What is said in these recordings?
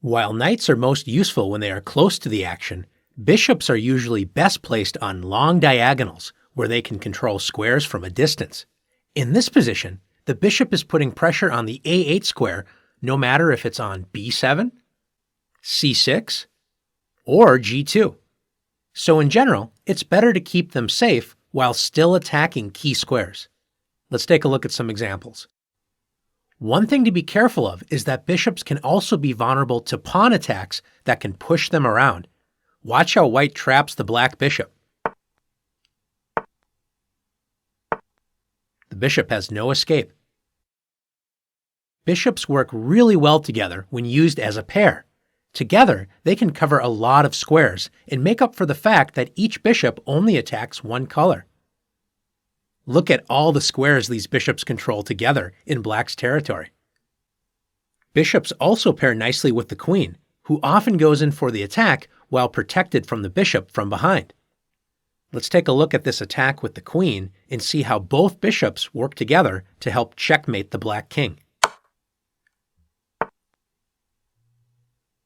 While knights are most useful when they are close to the action, bishops are usually best placed on long diagonals where they can control squares from a distance. In this position, the bishop is putting pressure on the A8 square no matter if it's on B7, C6, or G2. So in general, it's better to keep them safe while still attacking key squares. Let's take a look at some examples. One thing to be careful of is that bishops can also be vulnerable to pawn attacks that can push them around. Watch how white traps the black bishop. The bishop has no escape. Bishops work really well together when used as a pair. Together, they can cover a lot of squares and make up for the fact that each bishop only attacks one color. Look at all the squares these bishops control together in black's territory. Bishops also pair nicely with the queen, who often goes in for the attack while protected from the bishop from behind. Let's take a look at this attack with the queen and see how both bishops work together to help checkmate the black king.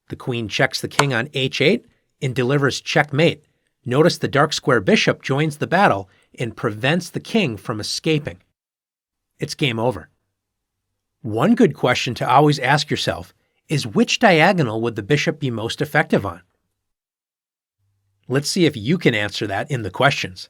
The queen checks the king on H8 and delivers checkmate. Notice the dark square bishop joins the battle and prevents the king from escaping. It's game over. One good question to always ask yourself is which diagonal would the bishop be most effective on? Let's see if you can answer that in the questions.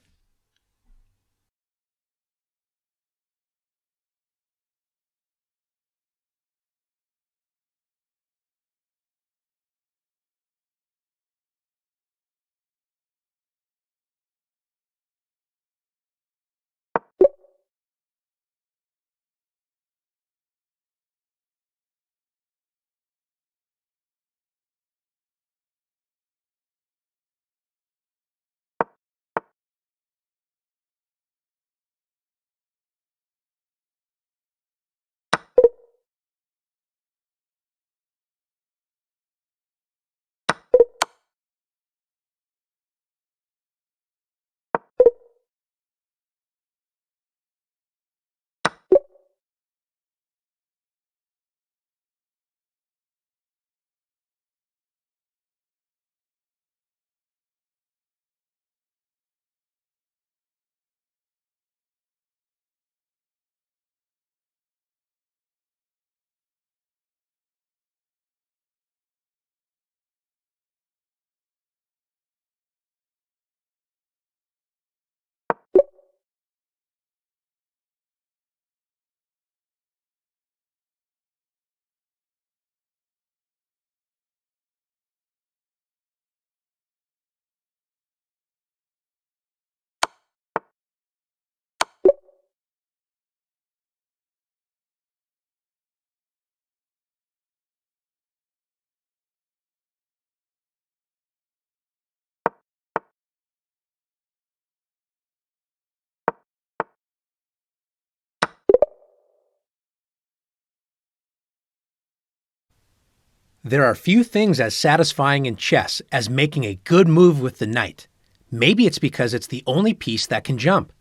There are few things as satisfying in chess as making a good move with the knight. Maybe it's because it's the only piece that can jump.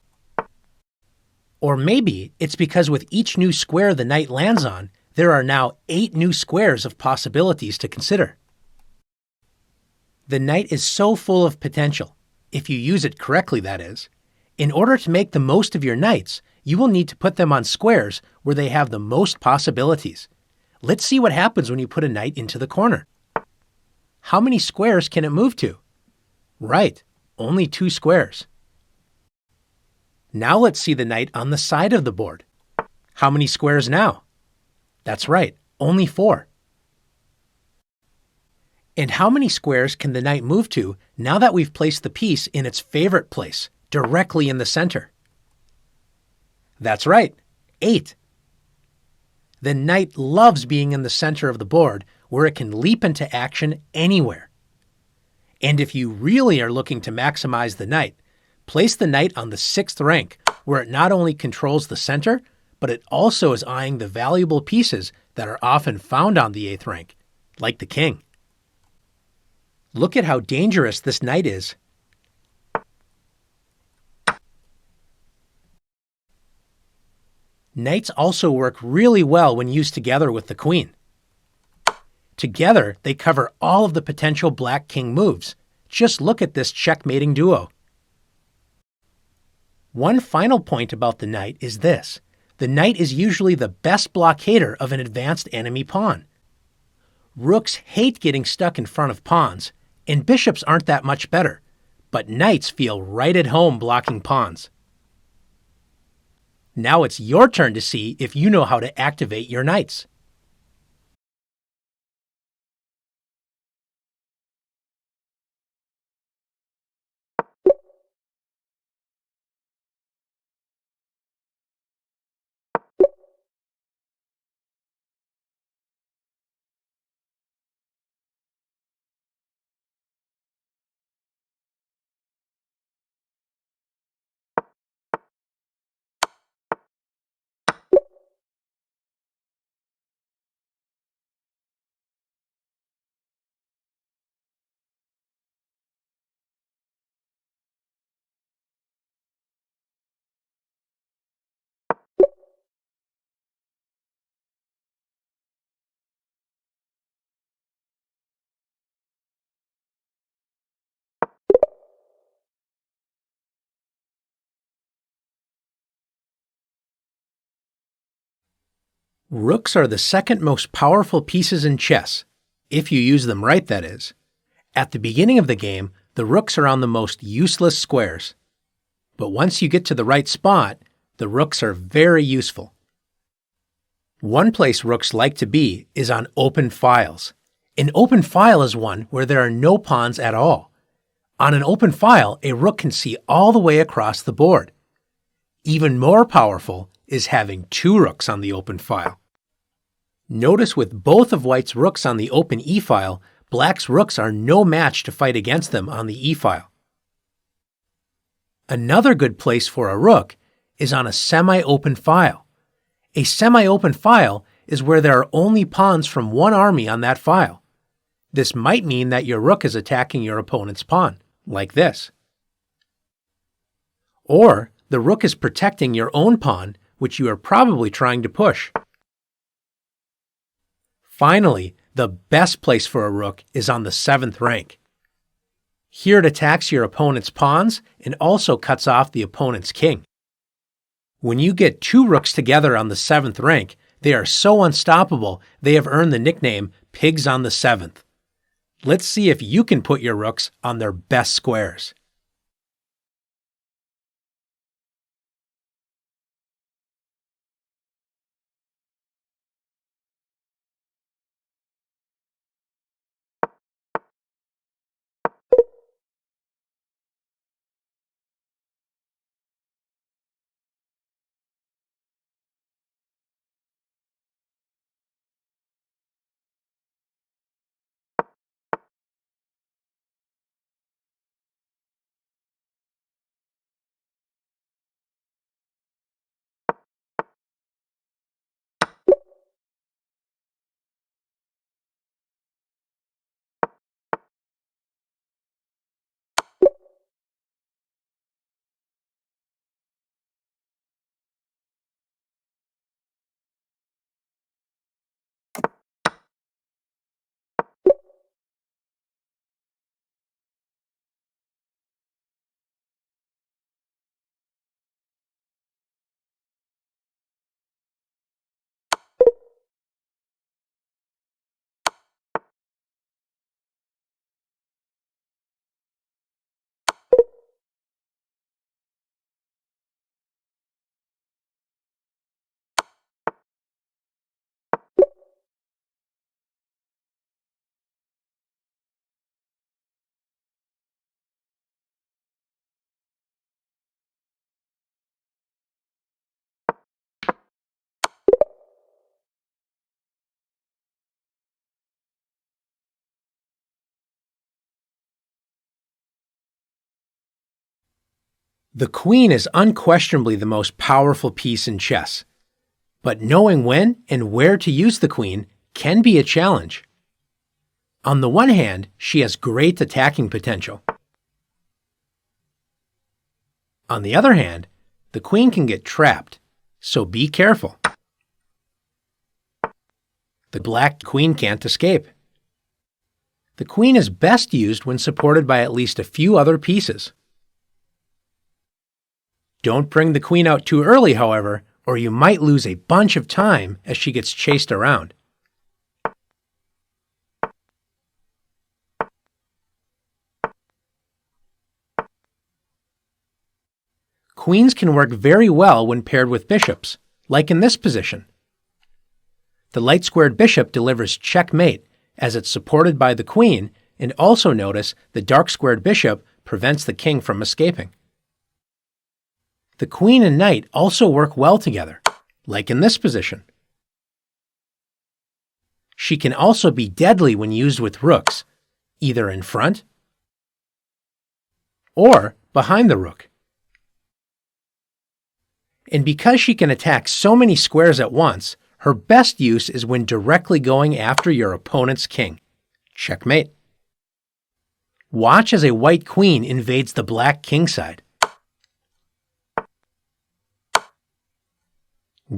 Or maybe it's because with each new square the knight lands on, there are now 8 new squares of possibilities to consider. The knight is so full of potential, if you use it correctly that is. In order to make the most of your knights, you will need to put them on squares where they have the most possibilities. Let's see what happens when you put a knight into the corner. How many squares can it move to? Right, only 2 squares. Now let's see the knight on the side of the board. How many squares now? That's right, only 4. And how many squares can the knight move to now that we've placed the piece in its favorite place, directly in the center? That's right, 8. The knight loves being in the center of the board where it can leap into action anywhere. And if you really are looking to maximize the knight, place the knight on the 6th rank where it not only controls the center, but it also is eyeing the valuable pieces that are often found on the 8th rank, like the king. Look at how dangerous this knight is. Knights also work really well when used together with the queen. Together, they cover all of the potential black king moves. Just look at this checkmating duo. One final point about the knight is this. The knight is usually the best blockader of an advanced enemy pawn. Rooks hate getting stuck in front of pawns, and bishops aren't that much better, but knights feel right at home blocking pawns. Now it's your turn to see if you know how to activate your knights. Rooks are the second most powerful pieces in chess, if you use them right, that is. At the beginning of the game, the rooks are on the most useless squares. But once you get to the right spot, the rooks are very useful. One place rooks like to be is on open files. An open file is one where there are no pawns at all. On an open file, a rook can see all the way across the board. Even more powerful is having two rooks on the open file. Notice with both of white's rooks on the open e-file, black's rooks are no match to fight against them on the e-file. Another good place for a rook is on a semi-open file. A semi-open file is where there are only pawns from one army on that file. This might mean that your rook is attacking your opponent's pawn, like this. Or the rook is protecting your own pawn, which you are probably trying to push. Finally, the best place for a rook is on the 7th rank. Here it attacks your opponent's pawns and also cuts off the opponent's king. When you get two rooks together on the 7th rank, they are so unstoppable they have earned the nickname Pigs on the 7th. Let's see if you can put your rooks on their best squares. The queen is unquestionably the most powerful piece in chess, but knowing when and where to use the queen can be a challenge. On the one hand, she has great attacking potential. On the other hand, the queen can get trapped, so be careful. The black queen can't escape. The queen is best used when supported by at least a few other pieces. Don't bring the queen out too early, however, or you might lose a bunch of time as she gets chased around. Queens can work very well when paired with bishops, like in this position. The light-squared bishop delivers checkmate as it's supported by the queen, and also notice the dark-squared bishop prevents the king from escaping. The queen and knight also work well together, like in this position. She can also be deadly when used with rooks, either in front or behind the rook. And because she can attack so many squares at once, her best use is when directly going after your opponent's king. Checkmate. Watch as a white queen invades the black king side.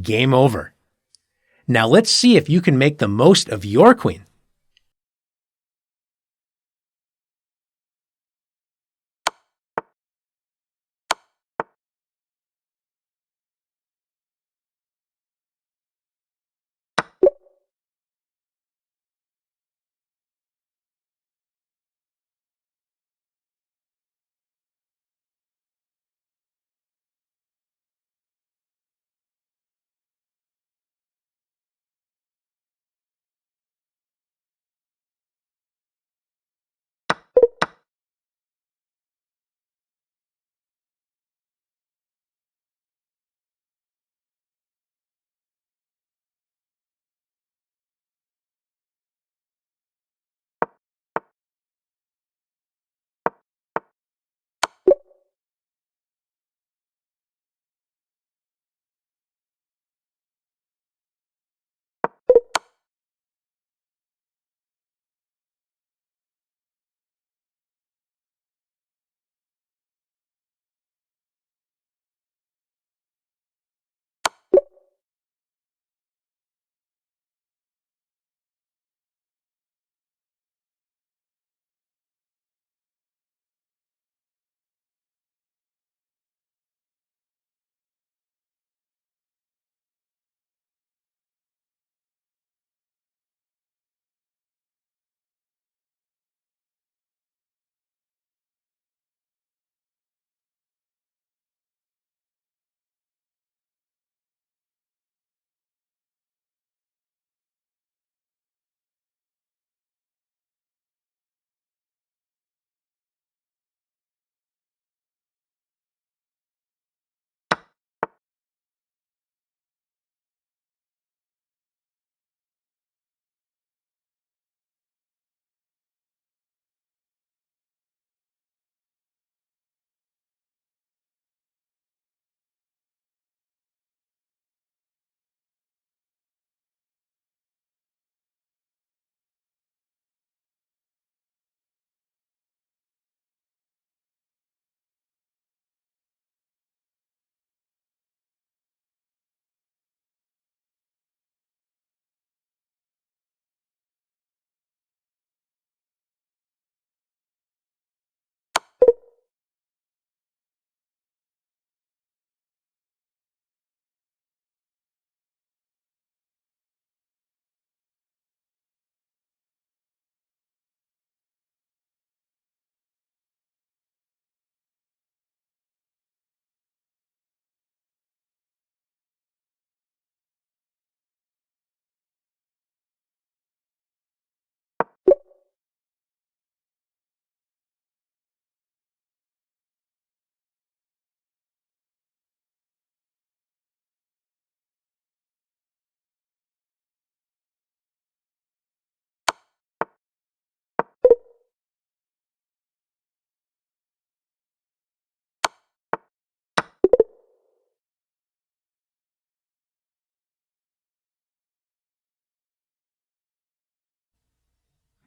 Game over. Now let's see if you can make the most of your queen.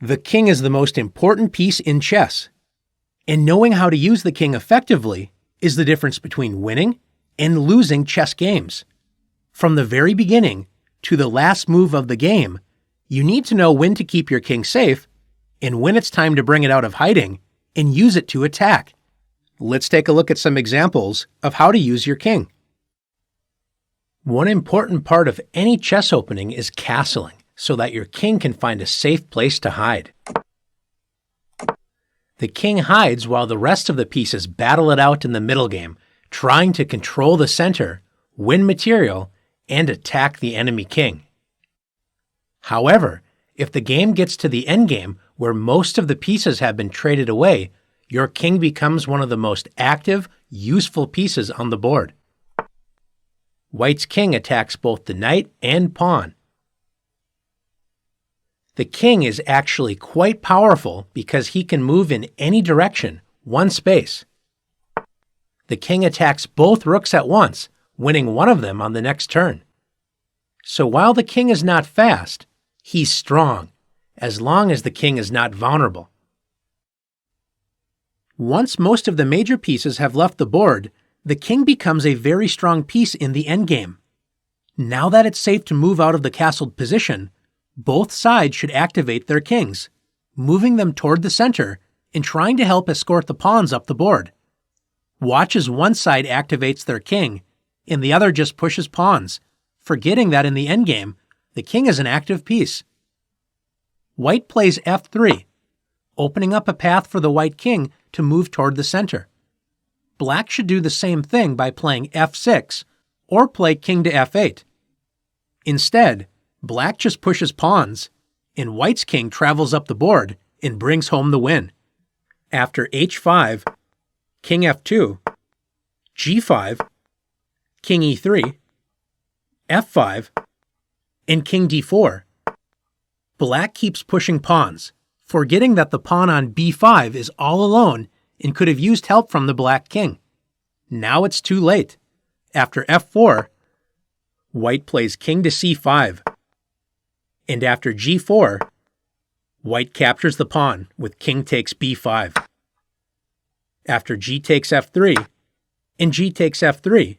The king is the most important piece in chess, and knowing how to use the king effectively is the difference between winning and losing chess games. From the very beginning to the last move of the game, you need to know when to keep your king safe and when it's time to bring it out of hiding and use it to attack. Let's take a look at some examples of how to use your king. One important part of any chess opening is castling, so that your king can find a safe place to hide. The king hides while the rest of the pieces battle it out in the middle game, trying to control the center, win material, and attack the enemy king. However, if the game gets to the endgame where most of the pieces have been traded away, your king becomes one of the most active, useful pieces on the board. White's king attacks both the knight and pawn. The king is actually quite powerful because he can move in any direction, one space. The king attacks both rooks at once, winning one of them on the next turn. So while the king is not fast, he's strong, as long as the king is not vulnerable. Once most of the major pieces have left the board, the king becomes a very strong piece in the endgame. Now that it's safe to move out of the castled position, both sides should activate their kings, moving them toward the center and trying to help escort the pawns up the board. Watch as one side activates their king and the other just pushes pawns, forgetting that in the endgame, the king is an active piece. White plays f3, opening up a path for the white king to move toward the center. Black should do the same thing by playing f6 or play king to f8. Instead, Black just pushes pawns, and White's king travels up the board and brings home the win. After h5, king f2, g5, king e3, f5, and king d4, Black keeps pushing pawns, forgetting that the pawn on b5 is all alone and could have used help from the black king. Now it's too late. After f4, White plays king to c5. And after g4, White captures the pawn with king takes b5. After g takes f3 and g takes f3,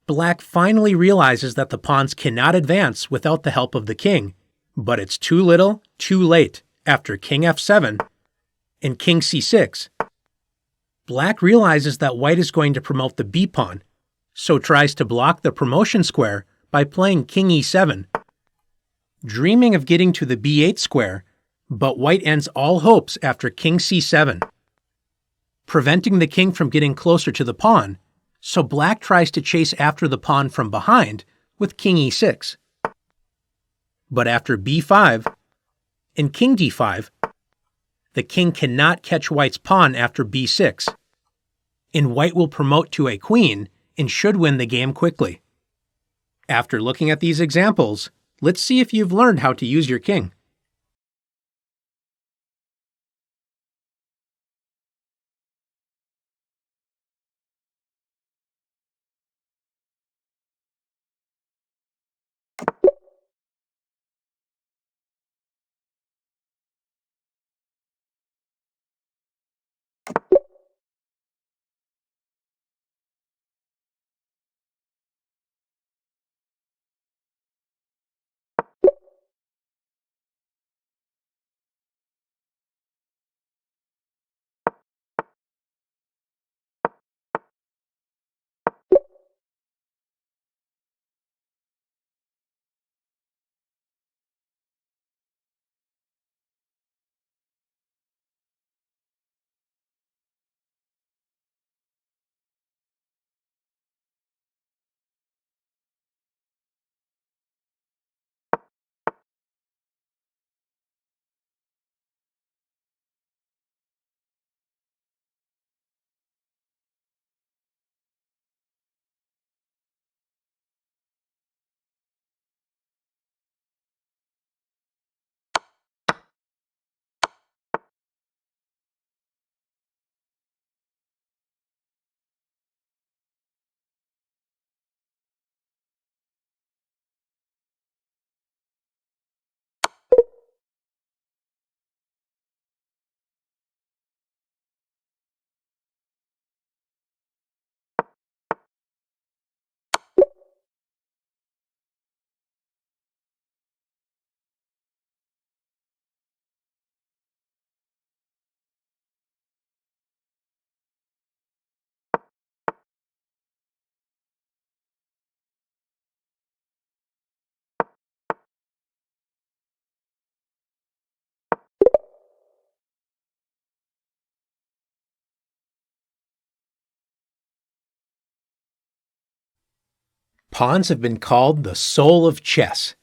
Black finally realizes that the pawns cannot advance without the help of the king, but it's too little, too late. After king f7 and king c6, Black realizes that White is going to promote the b-pawn, so tries to block the promotion square by playing king e7. Dreaming of getting to the b8 square, but White ends all hopes after king c7, preventing the king from getting closer to the pawn, so Black tries to chase after the pawn from behind with king e6. But after b5 and king d5, the king cannot catch White's pawn after b6, and White will promote to a queen and should win the game quickly. After looking at these examples, let's see if you've learned how to use your king. Pawns have been called the soul of chess.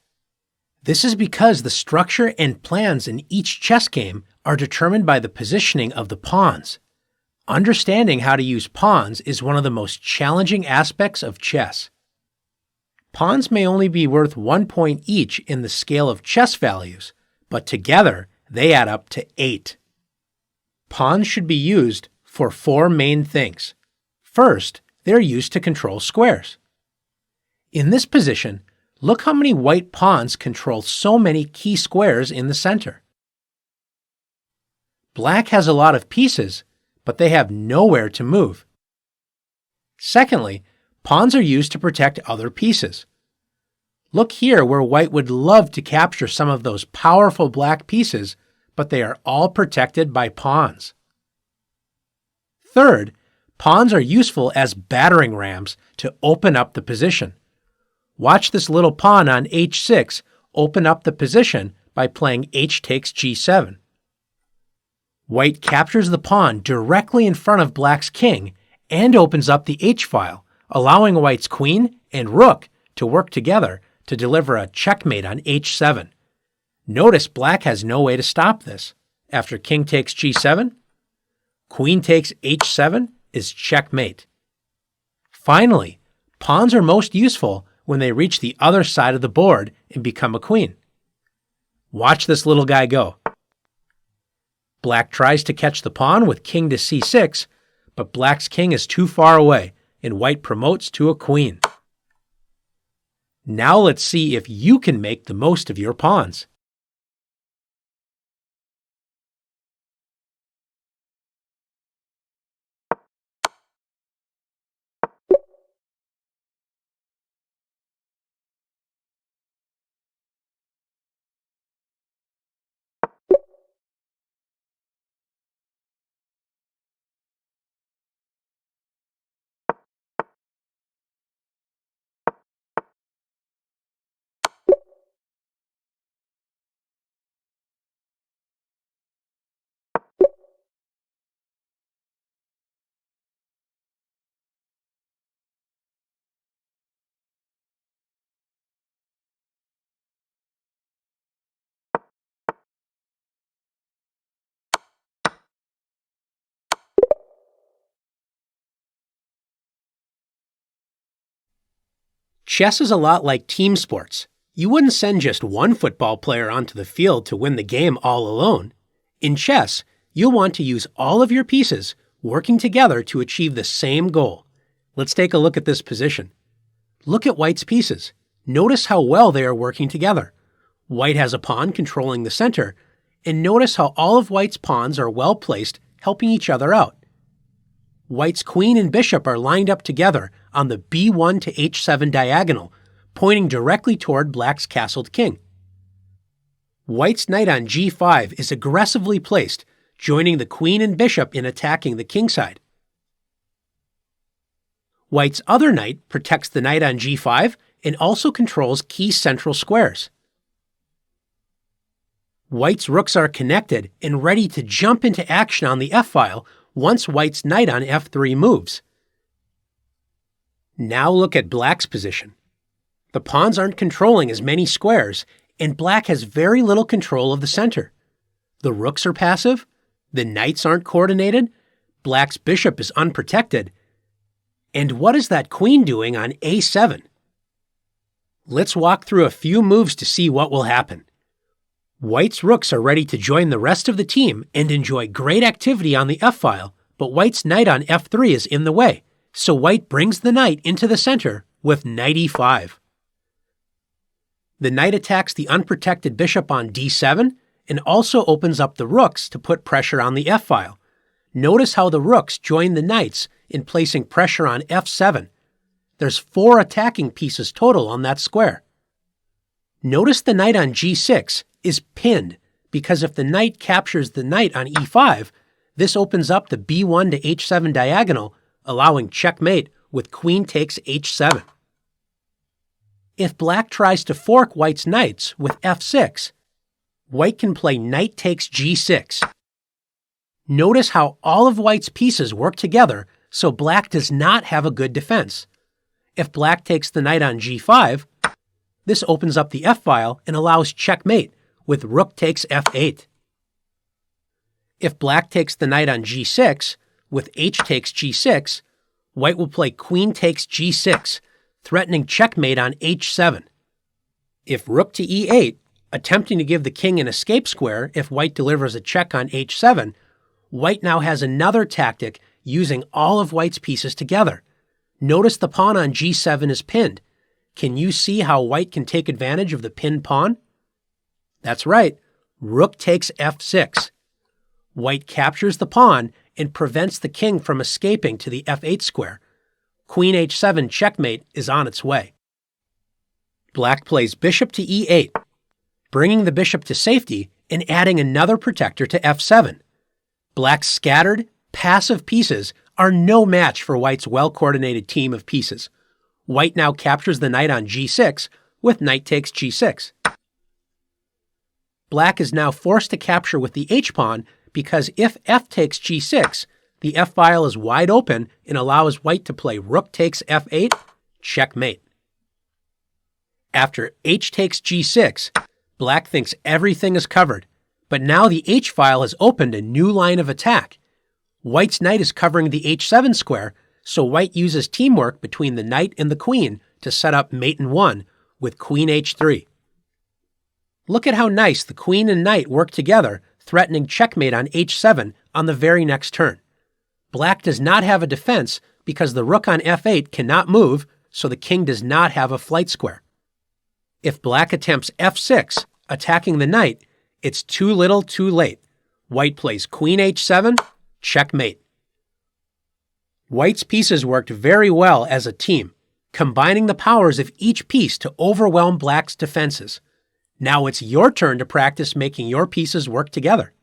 This is because the structure and plans in each chess game are determined by the positioning of the pawns. Understanding how to use pawns is one of the most challenging aspects of chess. Pawns may only be worth 1 point each in the scale of chess values, but together they add up to 8. Pawns should be used for 4 main things. First, they're used to control squares. In this position, look how many white pawns control so many key squares in the center. Black has a lot of pieces, but they have nowhere to move. Secondly, pawns are used to protect other pieces. Look here where white would love to capture some of those powerful black pieces, but they are all protected by pawns. Third, pawns are useful as battering rams to open up the position. Watch this little pawn on h6 open up the position by playing h takes g7. White captures the pawn directly in front of black's king and opens up the h-file, allowing white's queen and rook to work together to deliver a checkmate on h7. Notice black has no way to stop this. After king takes g7, queen takes h7 is checkmate. Finally, pawns are most useful when they reach the other side of the board and become a queen. Watch this little guy go. Black tries to catch the pawn with king to c6, but black's king is too far away, and white promotes to a queen. Now let's see if you can make the most of your pawns. Chess is a lot like team sports. You wouldn't send just one football player onto the field to win the game all alone. In chess, you'll want to use all of your pieces working together to achieve the same goal. Let's take a look at this position. Look at white's pieces. Notice how well they are working together. White has a pawn controlling the center, and notice how all of white's pawns are well placed, helping each other out. White's queen and bishop are lined up together on the b1 to h7 diagonal, pointing directly toward black's castled king. White's knight on g5 is aggressively placed, joining the queen and bishop in attacking the kingside. White's other knight protects the knight on g5 and also controls key central squares. White's rooks are connected and ready to jump into action on the f-file once white's knight on f3 moves. Now look at black's position. The pawns aren't controlling as many squares, and black has very little control of the center. The rooks are passive, the knights aren't coordinated, black's bishop is unprotected, and what is that queen doing on a7? Let's walk through a few moves to see what will happen. White's rooks are ready to join the rest of the team and enjoy great activity on the f-file, but white's knight on f3 is in the way, so white brings the knight into the center with knight e5. The knight attacks the unprotected bishop on d7 and also opens up the rooks to put pressure on the f-file. Notice how the rooks join the knights in placing pressure on f7. There's 4 attacking pieces total on that square. Notice the knight on g6 is pinned because if the knight captures the knight on e5, this opens up the b1 to h7 diagonal, allowing checkmate with queen takes h7. If black tries to fork white's knights with f6, white can play knight takes g6. Notice how all of white's pieces work together so black does not have a good defense. If black takes the knight on g5, this opens up the f-file and allows checkmate with rook takes f8. If black takes the knight on g6, with h takes g6, white will play queen takes g6, threatening checkmate on h7. If rook to e8, attempting to give the king an escape square if white delivers a check on h7, white now has another tactic using all of white's pieces together. Notice the pawn on g7 is pinned. Can you see how white can take advantage of the pinned pawn? That's right, rook takes f6. White captures the pawn and prevents the king from escaping to the f8 square. Queen h7 checkmate is on its way. Black plays bishop to e8, bringing the bishop to safety and adding another protector to f7. Black's scattered, passive pieces are no match for white's well-coordinated team of pieces. White now captures the knight on g6 with knight takes g6. Black is now forced to capture with the h-pawn because if f takes g6, the f-file is wide open and allows white to play rook takes f8, checkmate. After h takes g6, black thinks everything is covered, but now the h-file has opened a new line of attack. White's knight is covering the h7 square, so white uses teamwork between the knight and the queen to set up mate in 1 with queen h3. Look at how nice the queen and knight work together, threatening checkmate on h7 on the very next turn. Black does not have a defense because the rook on f8 cannot move, so the king does not have a flight square. If black attempts f6, attacking the knight, it's too little too late. White plays queen h7, checkmate. White's pieces worked very well as a team, combining the powers of each piece to overwhelm black's defenses. Now it's your turn to practice making your pieces work together.